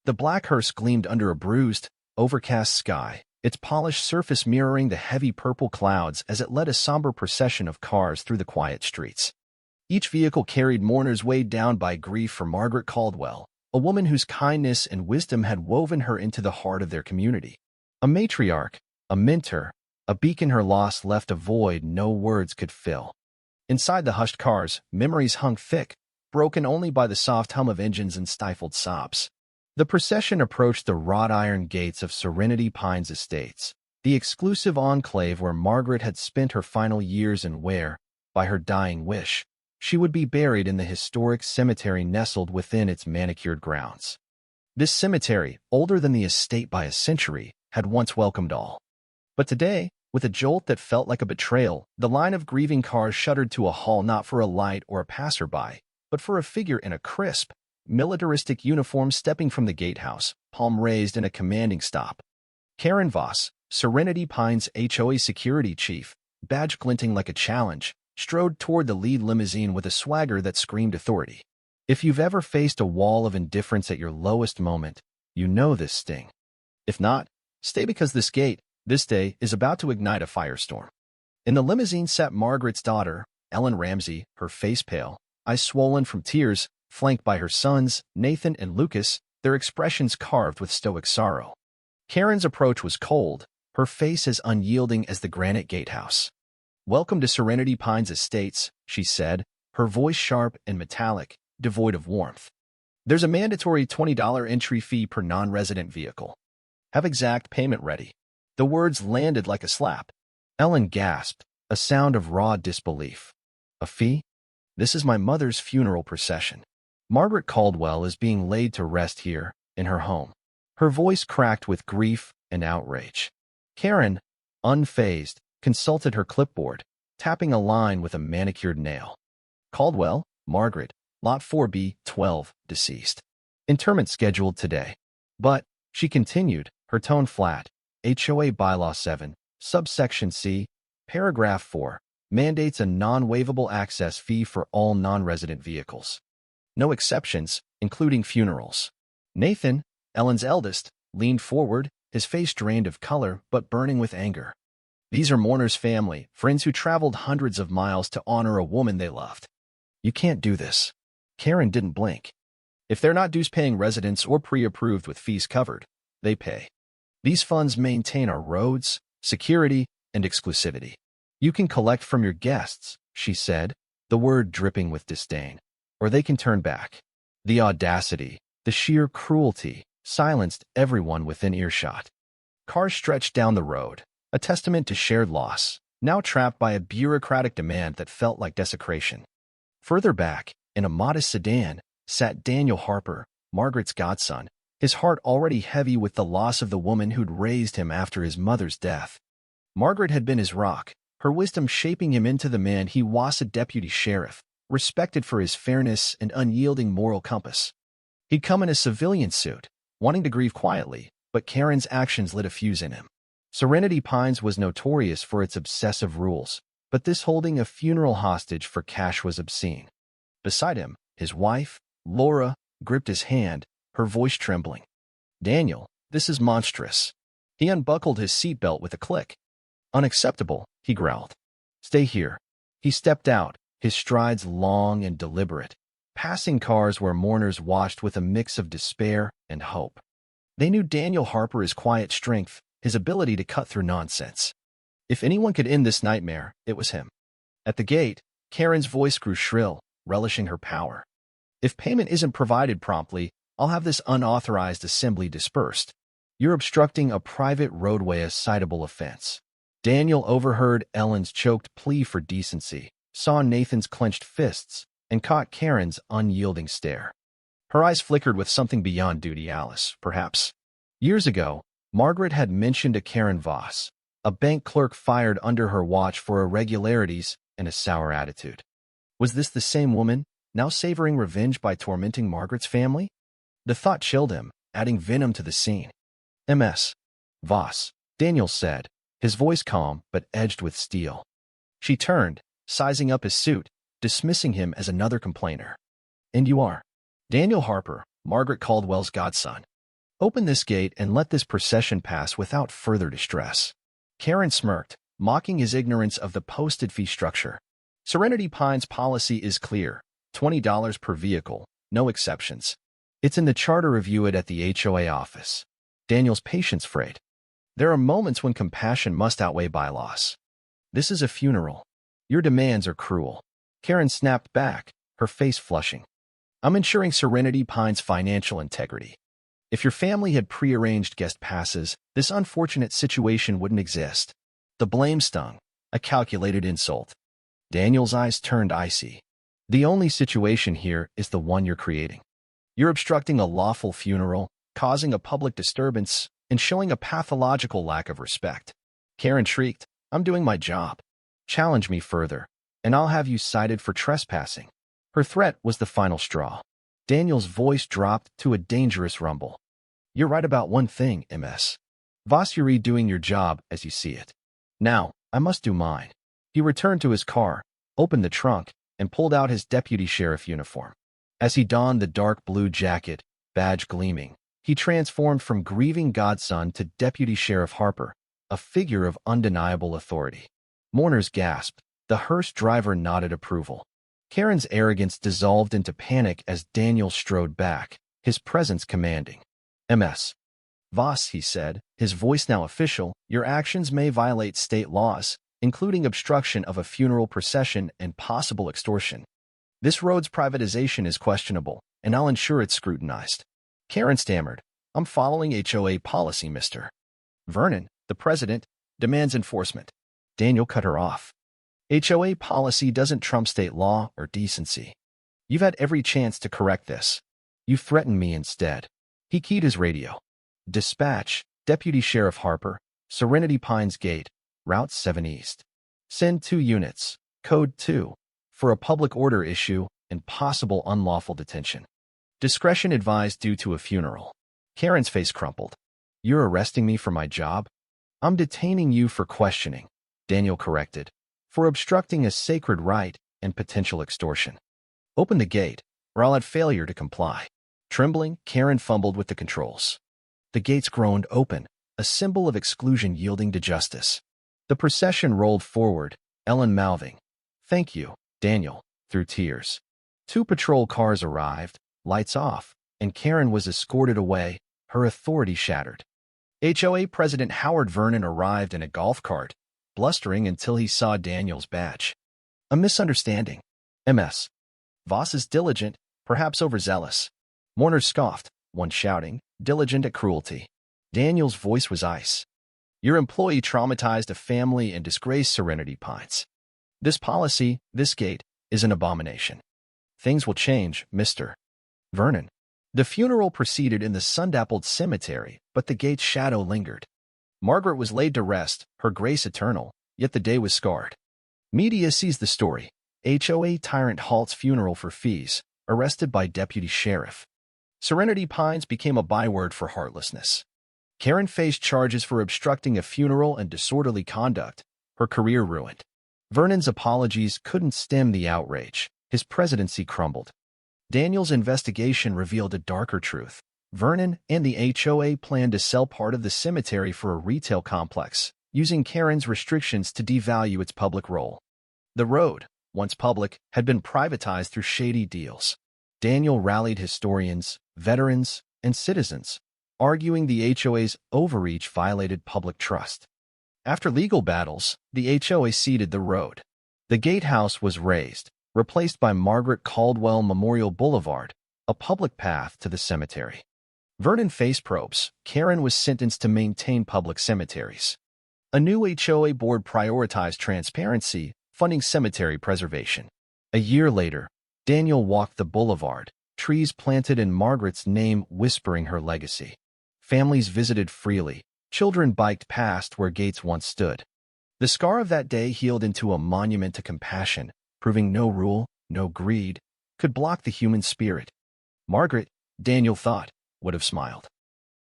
The black hearse gleamed under a bruised, overcast sky, its polished surface mirroring the heavy purple clouds as it led a somber procession of cars through the quiet streets. Each vehicle carried mourners weighed down by grief for Margaret Caldwell, a woman whose kindness and wisdom had woven her into the heart of their community. A matriarch, a mentor, a beacon her loss left a void no words could fill. Inside the hushed cars, memories hung thick, broken only by the soft hum of engines and stifled sobs. The procession approached the wrought-iron gates of Serenity Pines Estates, the exclusive enclave where Margaret had spent her final years and where, by her dying wish, she would be buried in the historic cemetery nestled within its manicured grounds. This cemetery, older than the estate by a century, had once welcomed all. But today, with a jolt that felt like a betrayal, the line of grieving cars shuddered to a halt not for a light or a passerby, but for a figure in a crisp, militaristic uniform stepping from the gatehouse, palm raised in a commanding stop. Karen Voss, Serenity Pines HOA security chief, badge glinting like a challenge, strode toward the lead limousine with a swagger that screamed authority. If you've ever faced a wall of indifference at your lowest moment, you know this sting. If not, stay because this day, is about to ignite a firestorm. In the limousine sat Margaret's daughter, Ellen Ramsey, her face pale, eyes swollen from tears, flanked by her sons, Nathan and Lucas, their expressions carved with stoic sorrow. Karen's approach was cold, her face as unyielding as the granite gatehouse. "Welcome to Serenity Pines Estates," she said, her voice sharp and metallic, devoid of warmth. "There's a mandatory $20 entry fee per non-resident vehicle. Have exact payment ready." The words landed like a slap. Ellen gasped, a sound of raw disbelief. "A fee? This is my mother's funeral procession. Margaret Caldwell is being laid to rest here, in her home." Her voice cracked with grief and outrage. Karen, unfazed, consulted her clipboard, tapping a line with a manicured nail. "Caldwell, Margaret, Lot 4B, 12, deceased. Interment scheduled today." "But," she continued, her tone flat, "HOA Bylaw 7, subsection C, paragraph 4, mandates a non-waivable access fee for all non-resident vehicles. No exceptions, including funerals." Nathan, Ellen's eldest, leaned forward, his face drained of color but burning with anger. "These are mourners' family, friends who traveled hundreds of miles to honor a woman they loved. You can't do this." Karen didn't blink. "If they're not dues-paying residents or pre-approved with fees covered, they pay. These funds maintain our roads, security, and exclusivity. You can collect from your guests," she said, the word dripping with disdain, "or they can turn back." The audacity, the sheer cruelty, silenced everyone within earshot. Cars stretched down the road, a testament to shared loss, now trapped by a bureaucratic demand that felt like desecration. Further back, in a modest sedan, sat Daniel Harper, Margaret's godson, his heart already heavy with the loss of the woman who'd raised him after his mother's death. Margaret had been his rock, her wisdom shaping him into the man he was, a deputy sheriff, respected for his fairness and unyielding moral compass. He'd come in a civilian suit, wanting to grieve quietly, but Karen's actions lit a fuse in him. Serenity Pines was notorious for its obsessive rules, but this holding a funeral hostage for cash was obscene. Beside him, his wife, Laura, gripped his hand, her voice trembling. "Daniel, this is monstrous." He unbuckled his seatbelt with a click. "Unacceptable," he growled. "Stay here." He stepped out, his strides long and deliberate, passing cars where mourners watched with a mix of despair and hope. They knew Daniel Harper's quiet strength, his ability to cut through nonsense. If anyone could end this nightmare, it was him. At the gate, Karen's voice grew shrill, relishing her power. "If payment isn't provided promptly, I'll have this unauthorized assembly dispersed. You're obstructing a private roadway, a citable offense." Daniel overheard Ellen's choked plea for decency, saw Nathan's clenched fists, and caught Karen's unyielding stare. Her eyes flickered with something beyond duty, Alice, perhaps. Years ago, Margaret had mentioned a Karen Voss, a bank clerk fired under her watch for irregularities and a sour attitude. Was this the same woman, now savoring revenge by tormenting Margaret's family? The thought chilled him, adding venom to the scene. "Ms. Voss," Daniel said, his voice calm but edged with steel. She turned, sizing up his suit, dismissing him as another complainer. "And you are?" "Daniel Harper, Margaret Caldwell's godson." Open this gate and let this procession pass without further distress. Karen smirked, mocking his ignorance of the posted fee structure. Serenity Pines' policy is clear: $20 per vehicle, no exceptions. It's in the charter. Review it at the HOA office. Daniel's patience frayed. There are moments when compassion must outweigh bylaws. This is a funeral. Your demands are cruel. Karen snapped back, her face flushing. I'm ensuring Serenity Pines' financial integrity. If your family had prearranged guest passes, this unfortunate situation wouldn't exist. The blame stung, a calculated insult. Daniel's eyes turned icy. The only situation here is the one you're creating. You're obstructing a lawful funeral, causing a public disturbance, and showing a pathological lack of respect. Karen shrieked, I'm doing my job. Challenge me further, and I'll have you cited for trespassing. Her threat was the final straw. Daniel's voice dropped to a dangerous rumble. You're right about one thing, MS. Voss, you're doing your job as you see it. Now, I must do mine. He returned to his car, opened the trunk, and pulled out his deputy sheriff uniform. As he donned the dark blue jacket, badge gleaming, he transformed from grieving godson to Deputy Sheriff Harper, a figure of undeniable authority. Mourners gasped. The hearse driver nodded approval. Karen's arrogance dissolved into panic as Daniel strode back, his presence commanding. MS. Voss, he said, his voice now official, your actions may violate state laws, including obstruction of a funeral procession and possible extortion. This road's privatization is questionable, and I'll ensure it's scrutinized. Karen stammered, I'm following HOA policy, Mr. Vernon, the president, demands enforcement. Daniel cut her off. HOA policy doesn't trump state law or decency. You've had every chance to correct this. You threatened me instead. He keyed his radio. Dispatch, Deputy Sheriff Harper, Serenity Pines Gate, Route 7 East. Send 2 units, Code 2, for a public order issue and possible unlawful detention. Discretion advised due to a funeral. Karen's face crumpled. You're arresting me for my job? I'm detaining you for questioning, Daniel corrected, for obstructing a sacred right and potential extortion. Open the gate, or I'll have failure to comply. Trembling, Karen fumbled with the controls. The gates groaned open, a symbol of exclusion yielding to justice. The procession rolled forward, Ellen mouthing, Thank you, Daniel, through tears. 2 patrol cars arrived, lights off, and Karen was escorted away, her authority shattered. HOA President Howard Vernon arrived in a golf cart, blustering until he saw Daniel's badge. A misunderstanding. MS. Voss is diligent, perhaps overzealous. Mourners scoffed, one shouting, diligent at cruelty. Daniel's voice was ice. Your employee traumatized a family and disgraced Serenity Pines. This policy, this gate, is an abomination. Things will change, Mr. Vernon. The funeral proceeded in the sun-dappled cemetery, but the gate's shadow lingered. Margaret was laid to rest, her grace eternal, yet the day was scarred. Media seized the story. HOA tyrant halts funeral for fees, arrested by deputy sheriff. Serenity Pines became a byword for heartlessness. Karen faced charges for obstructing a funeral and disorderly conduct, her career ruined. Vernon's apologies couldn't stem the outrage. His presidency crumbled. Daniel's investigation revealed a darker truth. Vernon and the HOA planned to sell part of the cemetery for a retail complex, using Karen's restrictions to devalue its public role. The road, once public, had been privatized through shady deals. Daniel rallied historians, veterans, and citizens, arguing the HOA's overreach violated public trust. After legal battles, the HOA ceded the road. The gatehouse was razed, replaced by Margaret Caldwell Memorial Boulevard, a public path to the cemetery. Vernon faced probes. Karen was sentenced to maintain public cemeteries. A new HOA board prioritized transparency, funding cemetery preservation. A year later, Daniel walked the boulevard, trees planted in Margaret's name whispering her legacy. Families visited freely. Children biked past where gates once stood. The scar of that day healed into a monument to compassion, proving no rule, no greed, could block the human spirit. Margaret, Daniel thought, would have smiled.